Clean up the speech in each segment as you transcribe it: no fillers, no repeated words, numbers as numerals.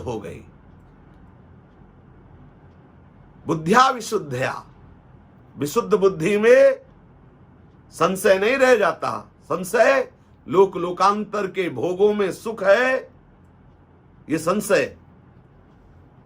हो गई। बुद्धिया विशुद्धया, विशुद्ध बुद्धि में संशय नहीं रह जाता। संशय लोक लोकांतर के भोगों में सुख है, ये संशय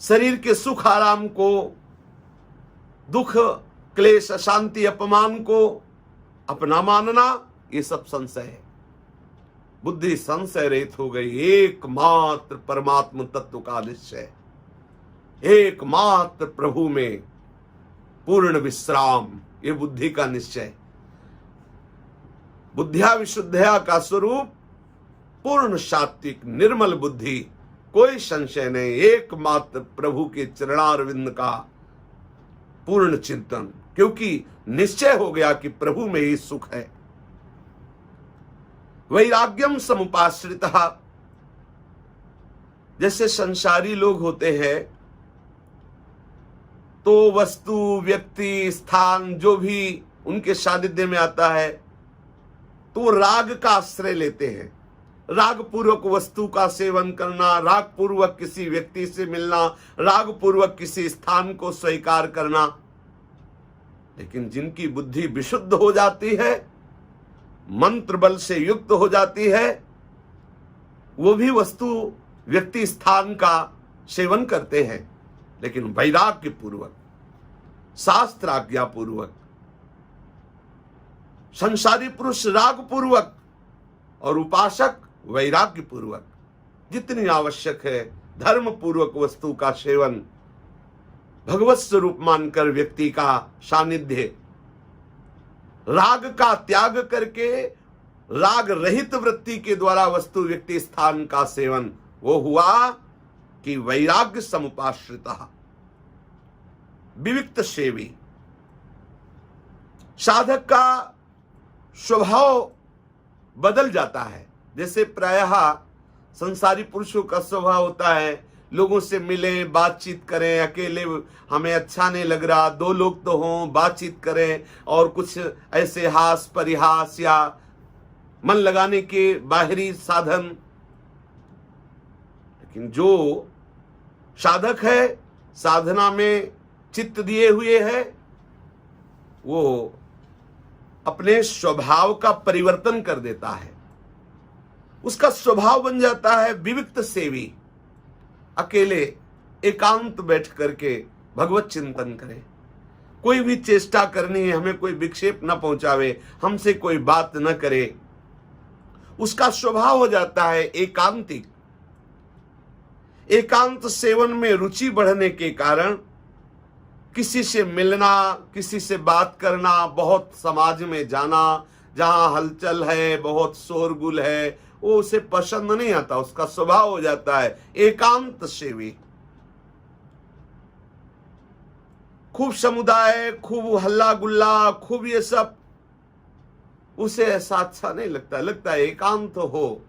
शरीर के सुख आराम को, दुख क्लेश अशांति अपमान को अपना मानना, ये सब संशय है। बुद्धि संशय रहित हो गई। एकमात्र परमात्म तत्व का निश्चय, एकमात्र प्रभु में पूर्ण विश्राम, ये बुद्धि का निश्चय। बुद्धिया विशुद्धया का स्वरूप पूर्ण सात्विक निर्मल बुद्धि, कोई संशय नहीं, एकमात्र प्रभु के चरणारविंद का पूर्ण चिंतन, क्योंकि निश्चय हो गया कि प्रभु में ही सुख है। वैराग्यम समुपाश्रितः, जैसे संसारी लोग होते हैं तो वस्तु व्यक्ति स्थान जो भी उनके सानिध्य में आता है तो राग का आश्रय लेते हैं। राग पूर्वक वस्तु का सेवन करना, राग पूर्वक किसी व्यक्ति से मिलना, राग पूर्वक किसी स्थान को स्वीकार करना। लेकिन जिनकी बुद्धि विशुद्ध हो जाती है, मंत्र बल से युक्त हो जाती है, वो भी वस्तु व्यक्ति स्थान का सेवन करते हैं, लेकिन वैराग्य पूर्वक, शास्त्र आज्ञा पूर्वक। संसारी पुरुष राग पूर्वक और उपासक वैराग्य पूर्वक। जितनी आवश्यक है धर्म पूर्वक वस्तु का सेवन, भगवत स्वरूप मानकर व्यक्ति का सानिध्य, राग का त्याग करके राग रहित वृत्ति के द्वारा वस्तु व्यक्ति स्थान का सेवन, वो हुआ कि वैराग्य समुपाश्रितः विविक्त सेवी। साधक का स्वभाव बदल जाता है। जैसे प्रायः संसारी पुरुषों का स्वभाव होता है, लोगों से मिलें, बातचीत करें, अकेले हमें अच्छा नहीं लग रहा, दो लोग तो हों, बातचीत करें, और कुछ ऐसे हास परिहास या मन लगाने के बाहरी साधन। लेकिन जो साधक है, साधना में चित्त दिए हुए है, वो अपने स्वभाव का परिवर्तन कर देता है। उसका स्वभाव बन जाता है विविक्त सेवी। अकेले एकांत बैठ करके भगवत चिंतन करे। कोई भी चेष्टा करनी है, हमें कोई विक्षेप न पहुंचावे, हमसे कोई बात न करे, उसका स्वभाव हो जाता है एकांतिक। एकांत सेवन में रुचि बढ़ने के कारण किसी से मिलना, किसी से बात करना, बहुत समाज में जाना, जहां हलचल है, बहुत शोरगुल है, वो उसे पसंद नहीं आता। उसका स्वभाव हो जाता है एकांत सेवी। खूब समुदाय, खूब हल्ला गुल्ला, खूब ये सब उसे ऐसा अच्छा नहीं लगता। लगता है एकांत हो,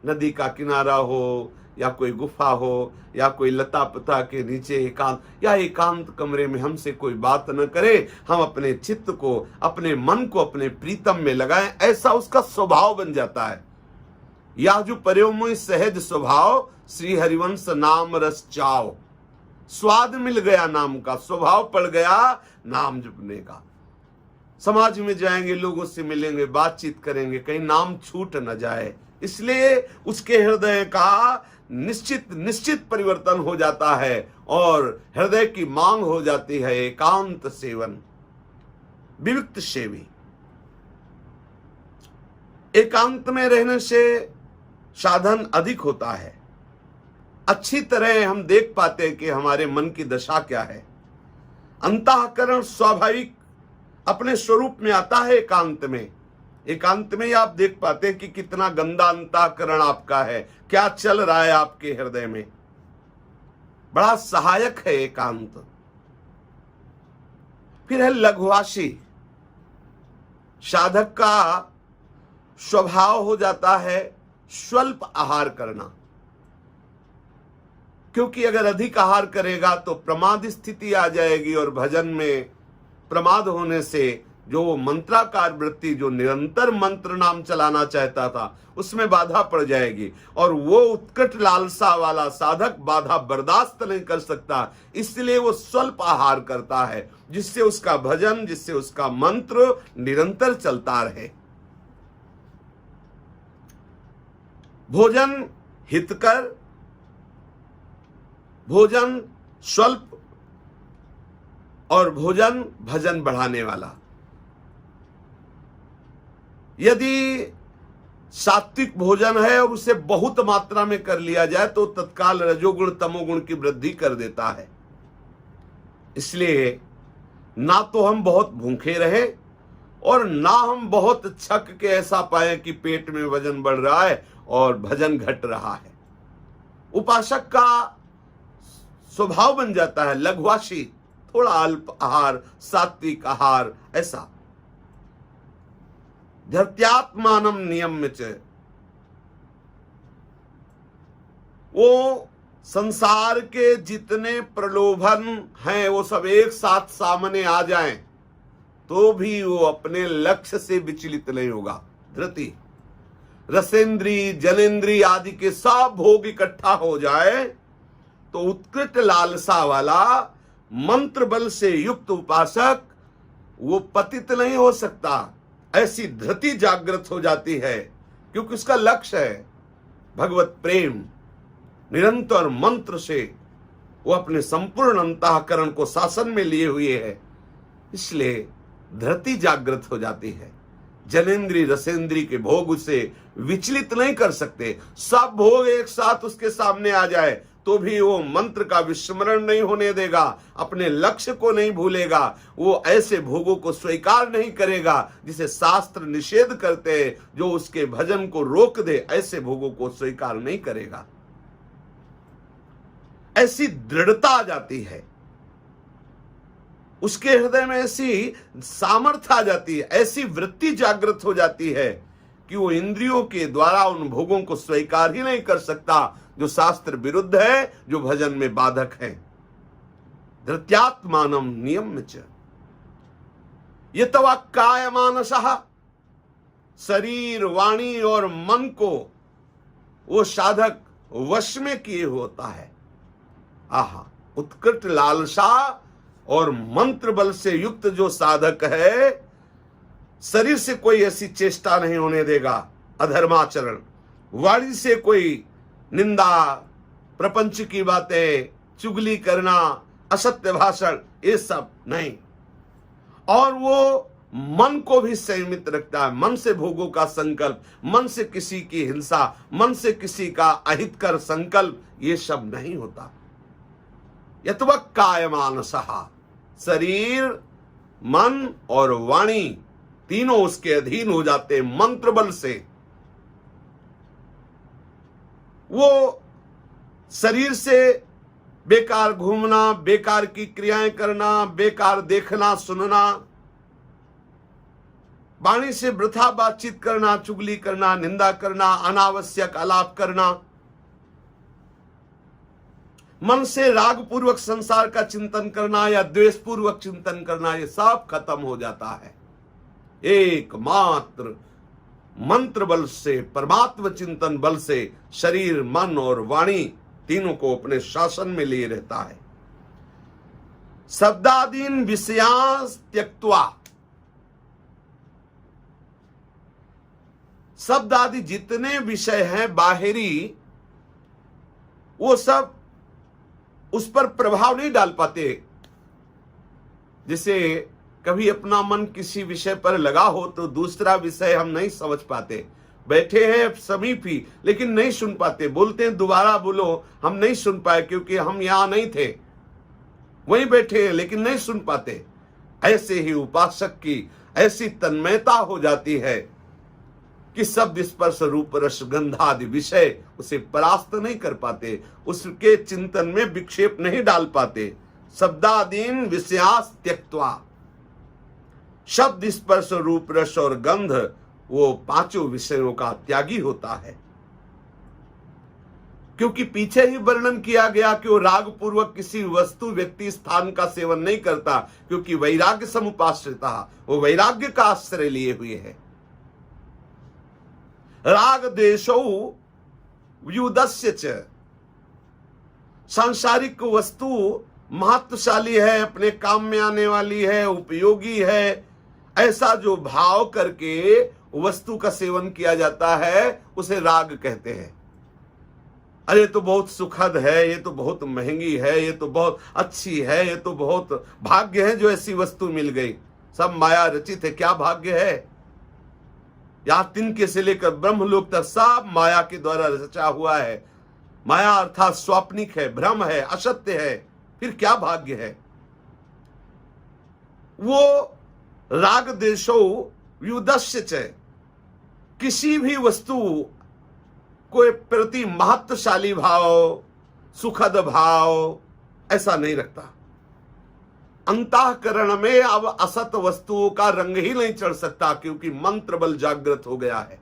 नदी का किनारा हो, या कोई गुफा हो, या कोई लता पता के नीचे एकांत, या एकांत कमरे में हमसे कोई बात न करे, हम अपने चित्त को, अपने मन को अपने प्रीतम में लगाएं, ऐसा उसका स्वभाव बन जाता है। या जो पर्योमय सहज स्वभाव, श्री हरिवंश नाम रस चाव, स्वाद मिल गया नाम का, स्वभाव पड़ गया नाम जपने का। समाज में जाएंगे, लोगों से मिलेंगे, बातचीत करेंगे, कहीं नाम छूट न जाए, इसलिए उसके हृदय का निश्चित परिवर्तन हो जाता है और हृदय की मांग हो जाती है एकांत सेवन, विविक्त सेवी। एकांत में रहने से साधन अधिक होता है। अच्छी तरह हम देख पाते हैं कि हमारे मन की दशा क्या है। अंतःकरण स्वाभाविक अपने स्वरूप में आता है एकांत में। एकांत में आप देख पाते हैं कि कितना गंदा अंतःकरण आपका है, क्या चल रहा है आपके हृदय में। बड़ा सहायक है एकांत। फिर है लघुवासी। साधक का स्वभाव हो जाता है स्वल्प आहार करना, क्योंकि अगर अधिक आहार करेगा तो प्रमाद स्थिति आ जाएगी और भजन में प्रमाद होने से जो वो मंत्राकार वृत्ति, जो निरंतर मंत्र नाम चलाना चाहता था, उसमें बाधा पड़ जाएगी। और वो उत्कट लालसा वाला साधक बाधा बर्दाश्त नहीं कर सकता, इसलिए वो स्वल्प आहार करता है, जिससे उसका भजन, जिससे उसका मंत्र निरंतर चलता रहे। भोजन हितकर, भोजन स्वल्प, और भोजन भजन बढ़ाने वाला। यदि सात्विक भोजन है और उसे बहुत मात्रा में कर लिया जाए तो तत्काल रजोगुण तमोगुण की वृद्धि कर देता है। इसलिए ना तो हम बहुत भूखे रहे और ना हम बहुत छक के ऐसा पाए कि पेट में वजन बढ़ रहा है और भजन घट रहा है। उपासक का स्वभाव बन जाता है लघुवाशी, थोड़ा अल्प आहार, सात्विक आहार, ऐसा। धर्त्यात्मानम नियम्य च, वो संसार के जितने प्रलोभन हैं वो सब एक साथ सामने आ जाएं तो भी वो अपने लक्ष्य से विचलित नहीं होगा। धृति, रसेंद्री, जनेन्द्री आदि के सब भोग इकट्ठा हो जाए तो उत्कृष्ट लालसा वाला मंत्र बल से युक्त उपासक वो पतित नहीं हो सकता। ऐसी धृति जागृत हो जाती है क्योंकि उसका लक्ष्य है भगवत प्रेम। निरंतर मंत्र से वो अपने संपूर्ण अंतःकरण को शासन में लिए हुए है, इसलिए धृति जागृत हो जाती है। जनेन्द्री रसेंद्री के भोग उसे विचलित नहीं कर सकते। सब भोग एक साथ उसके सामने आ जाए तो भी वो मंत्र का विस्मरण नहीं होने देगा, अपने लक्ष्य को नहीं भूलेगा। वो ऐसे भोगों को स्वीकार नहीं करेगा जिसे शास्त्र निषेध करते हैं, जो उसके भजन को रोक दे, ऐसे भोगों को स्वीकार नहीं करेगा। ऐसी दृढ़ता आ जाती है, उसके हृदय में ऐसी सामर्थ्य आ जाती है, ऐसी वृत्ति जागृत हो जाती है कि वो इंद्रियों के द्वारा उन भोगों को स्वीकार ही नहीं कर सकता जो शास्त्र विरुद्ध है, जो भजन में बाधक है। धृत्यात्मानम नियम्य च, ये तवा काय मानसः, शरीर, वाणी और मन को वो साधक वश में किए होता है। आहा, उत्कृष्ट लालसा और मंत्र बल से युक्त जो साधक है, शरीर से कोई ऐसी चेष्टा नहीं होने देगा, अधर्माचरण, वाणी से कोई निंदा, प्रपंच की बातें, चुगली करना, असत्य भाषण, ये सब नहीं। और वो मन को भी संयमित रखता है, मन से भोगों का संकल्प, मन से किसी की हिंसा, मन से किसी का अहितकर संकल्प, ये सब नहीं होता। यत्व कायमानसः, शरीर, मन और वाणी तीनों उसके अधीन हो जाते मंत्र बल से। वो शरीर से बेकार घूमना, बेकार की क्रियाएं करना, बेकार देखना सुनना, वाणी से वृथा बातचीत करना, चुगली करना, निंदा करना, अनावश्यक आलाप करना, मन से राग पूर्वक संसार का चिंतन करना या द्वेष पूर्वक चिंतन करना, ये सब खत्म हो जाता है। एकमात्र मंत्र बल से, परमात्म चिंतन बल से शरीर, मन और वाणी तीनों को अपने शासन में लिए रहता है। शब्दादीन विषयांस त्यक्त्वा, शब्द आदि जितने विषय हैं बाहरी, वो सब उस पर प्रभाव नहीं डाल पाते। जैसे कभी अपना मन किसी विषय पर लगा हो तो दूसरा विषय हम नहीं समझ पाते, बैठे हैं समीप ही लेकिन नहीं सुन पाते, बोलते हैं दोबारा बोलो, हम नहीं सुन पाए क्योंकि हम यहां नहीं थे, वहीं बैठे हैं लेकिन नहीं सुन पाते। ऐसे ही उपासक की ऐसी तन्मयता हो जाती है कि शब्द, स्पर्श, रूप, रस, गंध आदि विषय उसे परास्त नहीं कर पाते, उसके चिंतन में विक्षेप नहीं डाल पाते। शब्दादीन विषयास त्यक्त्वा, शब्द, स्पर्श, रूप, रस और गंध, वो पांचों विषयों का त्यागी होता है। क्योंकि पीछे ही वर्णन किया गया कि वो राग पूर्वक किसी वस्तु व्यक्ति स्थान का सेवन नहीं करता, क्योंकि वैराग्य समुपाश्रिता, वो वैराग्य का आश्रय लिए हुए है। राग देशो व्युदस्य च, सांसारिक वस्तु महत्वशाली है, अपने काम में आने वाली है, उपयोगी है, ऐसा जो भाव करके वस्तु का सेवन किया जाता है उसे राग कहते हैं। अरे ये तो बहुत सुखद है, ये तो बहुत महंगी है, ये तो बहुत अच्छी है, ये तो बहुत भाग्य है जो ऐसी वस्तु मिल गई, सब माया रचित है। क्या भाग्य है? यहां तिनके से लेकर ब्रह्मलोक तक सब माया के द्वारा रचा हुआ है। माया अर्थात स्वाप्निक है, भ्रम है, असत्य है, फिर क्या भाग्य है? वो राग देशो व्युदस्य च, किसी भी वस्तु को प्रति महत्वशाली भाव, सुखद भाव ऐसा नहीं रखता। अंतःकरण में अब असत वस्तुओं का रंग ही नहीं चढ़ सकता, क्योंकि मंत्र बल जागृत हो गया है।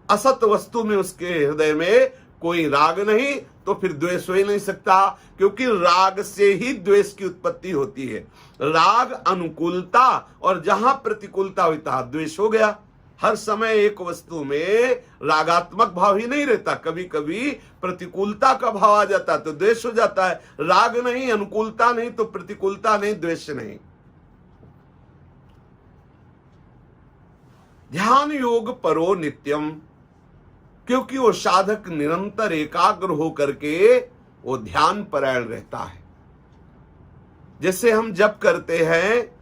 असत वस्तु में उसके हृदय में कोई राग नहीं, तो फिर द्वेष हो ही नहीं सकता, क्योंकि राग से ही द्वेष की उत्पत्ति होती है। राग अनुकूलता, और जहां प्रतिकूलता हुई तहां द्वेष हो गया। हर समय एक वस्तु में रागात्मक भाव ही नहीं रहता, कभी कभी प्रतिकूलता का भाव आ जाता है तो द्वेष हो जाता है। राग नहीं, अनुकूलता नहीं तो प्रतिकूलता नहीं, द्वेष नहीं। ध्यान योग परो नित्यम, क्योंकि वो साधक निरंतर एकाग्र होकर के वो ध्यान परायण रहता है। जैसे हम जप करते हैं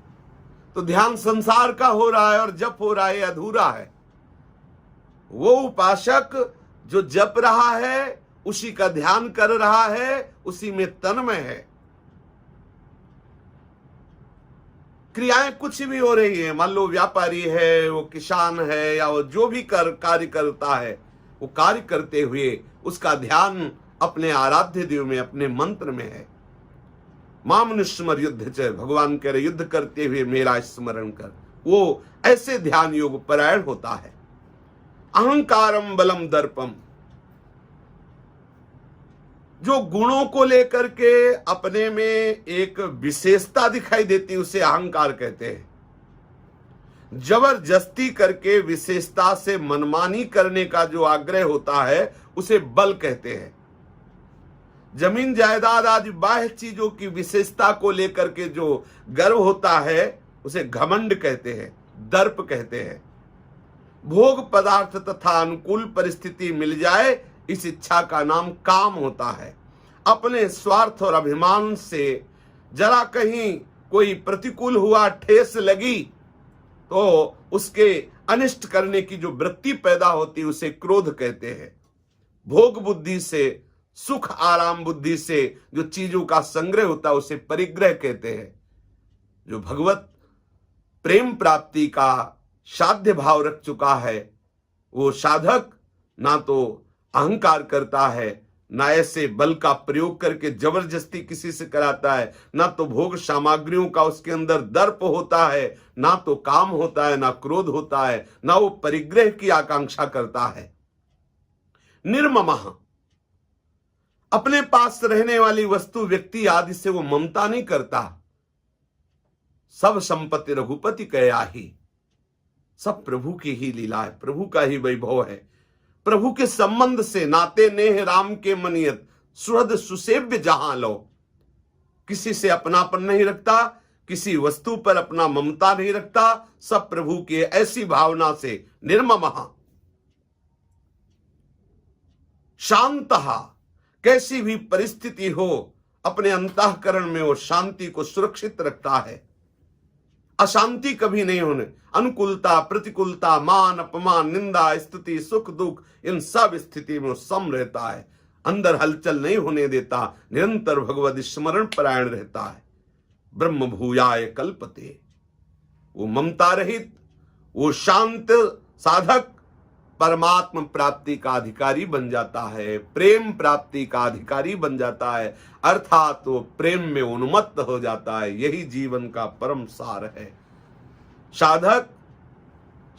तो ध्यान संसार का हो रहा है और जप हो रहा है, अधूरा है। वो उपासक जो जप रहा है, उसी का ध्यान कर रहा है, उसी में तन्मय है। क्रियाएं कुछ भी हो रही है, मान लो व्यापारी है, वो किसान है, या वो जो भी कार्य करता है, वो कार्य करते हुए उसका ध्यान अपने आराध्य देव में, अपने मंत्र में है। माम स्मर युद्ध च, भगवान कह रहे युद्ध करते हुए मेरा स्मरण कर। वो ऐसे ध्यान योग परायण होता है। अहंकारम बलम दर्पम, जो गुणों को लेकर के अपने में एक विशेषता दिखाई देती है उसे अहंकार कहते हैं। जबरदस्ती करके विशेषता से मनमानी करने का जो आग्रह होता है उसे बल कहते हैं। जमीन जायदाद आदि बाह्य चीजों की विशेषता को लेकर के जो गर्व होता है उसे घमंड कहते हैं, दर्प कहते हैं। भोग पदार्थ तथा अनुकूल परिस्थिति मिल जाए, इस इच्छा का नाम काम होता है। अपने स्वार्थ और अभिमान से जरा कहीं कोई प्रतिकूल हुआ, ठेस लगी, तो उसके अनिष्ट करने की जो वृत्ति पैदा होती है उसे क्रोध कहते हैं। भोग बुद्धि से, सुख आराम बुद्धि से जो चीजों का संग्रह होता है उसे परिग्रह कहते हैं। जो भगवत प्रेम प्राप्ति का साध्य भाव रख चुका है, वो साधक ना तो अहंकार करता है, ना ऐसे बल का प्रयोग करके जबरदस्ती किसी से कराता है, ना तो भोग सामग्रियों का उसके अंदर दर्प होता है, ना तो काम होता है, ना क्रोध होता है, ना वो परिग्रह की आकांक्षा करता है। निर्ममः, अपने पास रहने वाली वस्तु, व्यक्ति आदि से वो ममता नहीं करता। सब संपत्ति रघुपति कया ही, सब प्रभु की ही लीला है, प्रभु का ही वैभव है। प्रभु के संबंध से नाते नेह राम के मनियत, सुहृद सुसेव्य जहां लो। किसी से अपनापन नहीं रखता, किसी वस्तु पर अपना ममता नहीं रखता, सब प्रभु की ऐसी भावना से निर्ममः। शांतः, कैसी भी परिस्थिति हो अपने अंतःकरण में वो शांति को सुरक्षित रखता है, अशांति कभी नहीं होने। अनुकूलता, प्रतिकूलता, मान अपमान, निंदा, स्तुति, सुख दुख, इन सब स्थिति में सम रहता है, अंदर हलचल नहीं होने देता, निरंतर भगवत स्मरण परायण रहता है। ब्रह्म भूयाय कल्पते, वो ममता रहित, वो शांत साधक परमात्म प्राप्ति का अधिकारी बन जाता है, प्रेम प्राप्ति का अधिकारी बन जाता है, अर्थात वो प्रेम में उन्मत्त हो जाता है। यही जीवन का परम सार है। साधक,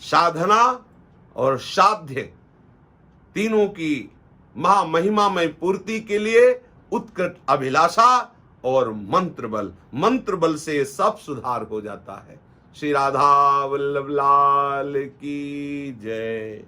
साधना और साध्य तीनों की महामहिमामय पूर्ति के लिए उत्कट अभिलाषा और मंत्र बल से सब सुधार हो जाता है। श्री राधा वल्लभ लाल की जय।